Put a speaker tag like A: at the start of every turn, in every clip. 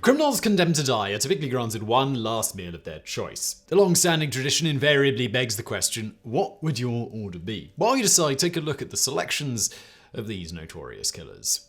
A: Criminals condemned to die are typically granted one last meal of their choice. The long-standing tradition invariably begs the question, what would your order be? While you decide, take a look at the selections of these notorious killers.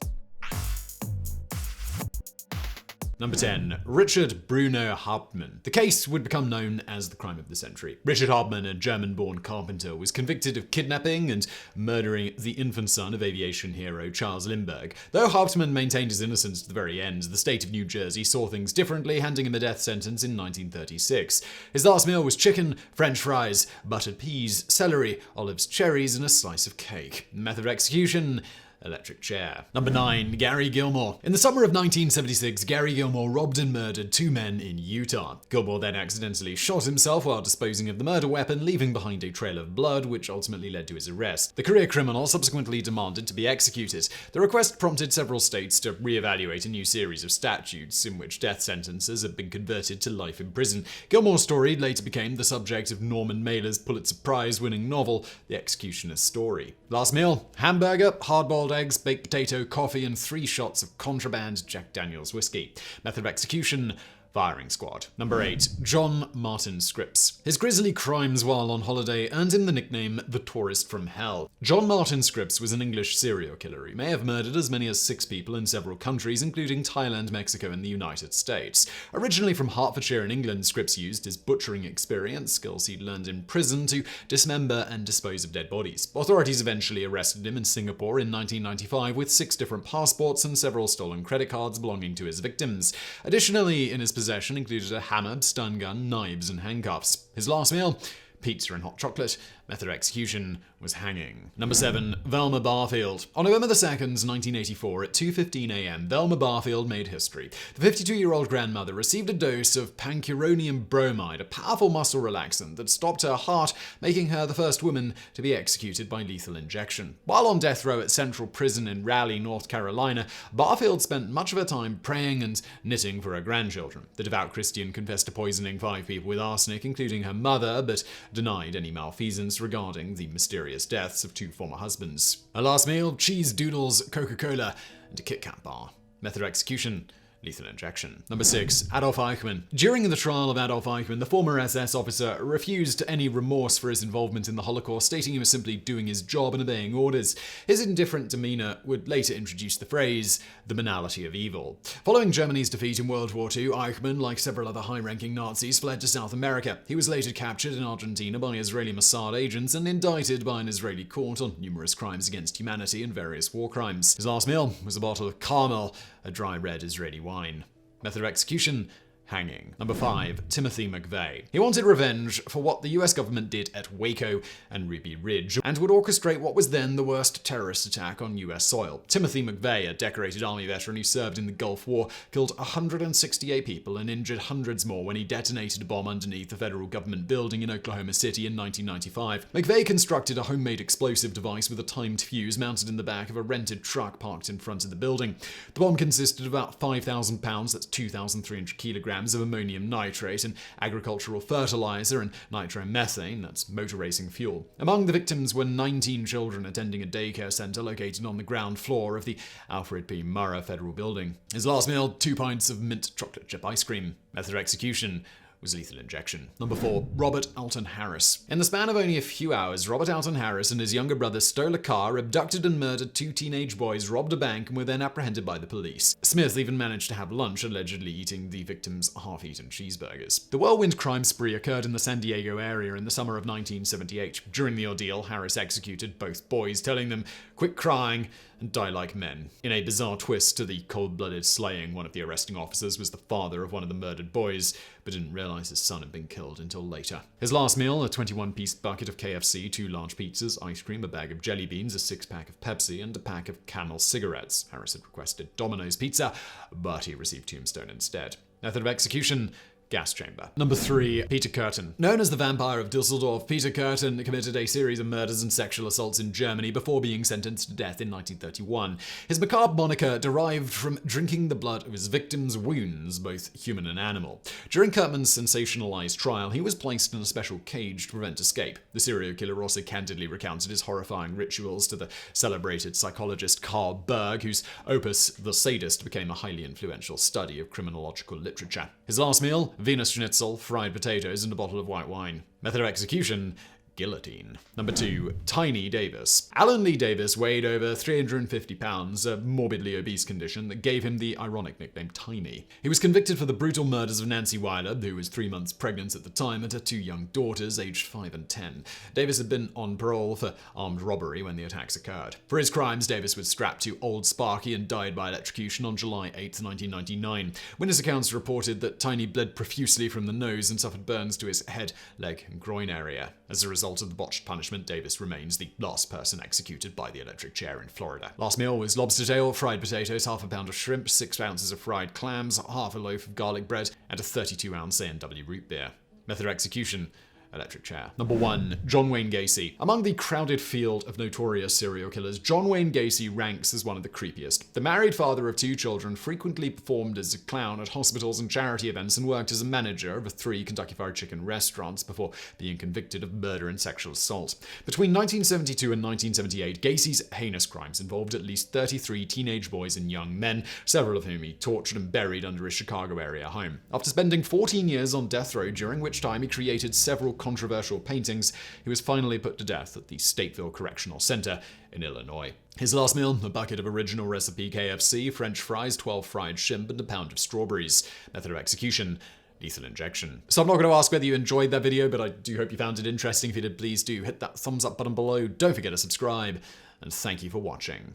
A: Number 10. Richard Brauno Hartman. The case would become known as the crime of the century. Richard Hartman, a German-born carpenter, was convicted of kidnapping and murdering the infant son of aviation hero Charles Lindbergh. Though Hartman maintained his innocence to the very end, the state of New Jersey saw things differently, handing him a death sentence in 1936. His last meal was chicken, french fries, buttered peas, celery, olives, cherries, and a slice of cake. Method of execution: electric chair. Number 9. Gary Gilmore. In the summer of 1976, Gary Gilmore robbed and murdered 2 men in Utah. Gilmore then accidentally shot himself while disposing of the murder weapon, leaving behind a trail of blood, which ultimately led to his arrest. The career criminal subsequently demanded to be executed. The request prompted several states to re-evaluate a new series of statutes in which death sentences had been converted to life in prison. Gilmore's story later became the subject of Norman Mailer's Pulitzer Prize-winning novel, The Executioner's Story. Last meal: hamburger, hard-boiled eggs, baked potato, coffee, and 3 shots of contraband Jack Daniels whiskey. Method of execution: firing squad. Number 8. John Martin Scripps. His grisly crimes while on holiday earned him the nickname the Tourist from Hell. John Martin Scripps was an English serial killer. He may have murdered as many as 6 people in several countries, including Thailand, Mexico, and the United States. Originally from Hertfordshire in England, Scripps used his butchering experience, skills he'd learned in prison, to dismember and dispose of dead bodies. Authorities eventually arrested him in Singapore in 1995 with 6 different passports and several stolen credit cards belonging to his victims. Additionally, in his possession included a hammer, stun gun, knives, and handcuffs. His last meal: pizza and hot chocolate. Method of execution was hanging. Number 7. Velma Barfield. On November 2nd, 1984, at 2:15 a.m., Velma Barfield made history. The 52-year-old grandmother received a dose of pancuronium bromide, a powerful muscle relaxant that stopped her heart, making her the first woman to be executed by lethal injection. While on death row at Central Prison in Raleigh, North Carolina, Barfield spent much of her time praying and knitting for her grandchildren. The devout Christian confessed to poisoning 5 people with arsenic, including her mother, but denied any malfeasance regarding the mysterious deaths of 2 former husbands. Her last meal: cheese doodles, Coca-Cola, and a Kit Kat bar. Method of execution: lethal injection. Number 6. Adolf Eichmann. During the trial of Adolf Eichmann, the former SS officer refused any remorse for his involvement in the Holocaust, stating he was simply doing his job and obeying orders. His indifferent demeanor would later introduce the phrase, the banality of evil. Following Germany's defeat in World War II, Eichmann, like several other high-ranking Nazis, fled to South America. He was later captured in Argentina by Israeli Mossad agents and indicted by an Israeli court on numerous crimes against humanity and various war crimes. His last meal was a bottle of Carmel, a dry red Israeli wine. Method of execution: hanging. Number 5. Timothy McVeigh. He wanted revenge for what the US government did at Waco and Ruby Ridge, and would orchestrate what was then the worst terrorist attack on US soil. Timothy McVeigh, a decorated Army veteran who served in the Gulf War, killed 168 people and injured hundreds more when he detonated a bomb underneath the federal government building in Oklahoma City in 1995. McVeigh constructed a homemade explosive device with a timed fuse mounted in the back of a rented truck parked in front of the building. The bomb consisted of about 5,000 pounds, that's 2,300 kilograms, of ammonium nitrate, and agricultural fertilizer, and nitromethane, that's motor racing fuel. Among the victims were 19 children attending a daycare center located on the ground floor of the Alfred P. Murrah Federal Building. His last meal: 2 pints of mint chocolate chip ice cream. Method of execution was lethal injection. Number 4. Robert Alton Harris. In the span of only a few hours, Robert Alton Harris and his younger brother stole a car, abducted and murdered 2 teenage boys, robbed a bank, and were then apprehended by the police. Smith even managed to have lunch, allegedly eating the victims' half-eaten cheeseburgers. The whirlwind crime spree occurred in the San Diego area in the summer of 1978. During the ordeal, Harris executed both boys, telling them, "Quit crying and die like men." In a bizarre twist to the cold-blooded slaying, one of the arresting officers was the father of one of the murdered boys, but didn't realize his son had been killed until later. His last meal: a 21-piece bucket of KFC, 2 large pizzas, ice cream, a bag of jelly beans, a 6-pack of Pepsi, and a pack of Camel cigarettes. Harris had requested Domino's pizza, but he received Tombstone instead. Method of execution: gas chamber. Number 3. Peter Kürten. Known as the Vampire of Dusseldorf, Peter Kürten committed a series of murders and sexual assaults in Germany before being sentenced to death in 1931. His macabre moniker derived from drinking the blood of his victims' wounds, both human and animal. During Kürten's sensationalized trial, he was placed in a special cage to prevent escape. The serial killer also candidly recounted his horrifying rituals to the celebrated psychologist Carl Berg, whose opus The Sadist became a highly influential study of criminological literature. His last meal? Venus schnitzel, fried potatoes, and a bottle of white wine. Method of execution? Guillotine. Number 2. Tiny Davis. Alan Lee Davis weighed over 350 pounds, a morbidly obese condition that gave him the ironic nickname Tiny. He was convicted for the brutal murders of Nancy Weiler, who was 3 months pregnant at the time, and her 2 young daughters, aged 5 and 10. Davis had been on parole for armed robbery when the attacks occurred. For his crimes, Davis was strapped to Old Sparky and died by electrocution on July 8, 1999. Witness accounts reported that Tiny bled profusely from the nose and suffered burns to his head, leg, and groin area. As a result of the botched punishment, Davis remains the last person executed by the electric chair in Florida. Last meal was lobster tail, fried potatoes, half a pound of shrimp, 6 ounces of fried clams, half a loaf of garlic bread, and a 32-ounce A&W root beer. Method of execution: electric chair. Number 1. John Wayne Gacy. Among the crowded field of notorious serial killers, John Wayne Gacy ranks as one of the creepiest. The married father of 2 children frequently performed as a clown at hospitals and charity events and worked as a manager of 3 Kentucky Fried Chicken restaurants before being convicted of murder and sexual assault. Between 1972 and 1978, Gacy's heinous crimes involved at least 33 teenage boys and young men, several of whom he tortured and buried under his Chicago area home. After spending 14 years on death row, during which time he created several controversial paintings, he was finally put to death at the Stateville Correctional Center in Illinois. His last meal: a bucket of original recipe KFC, French fries, 12 fried shrimp, and a pound of strawberries. Method of execution: lethal injection. So I'm not going to ask whether you enjoyed that video, but I do hope you found it interesting. If you did, please do hit that thumbs up button below. Don't forget to subscribe, and thank you for watching.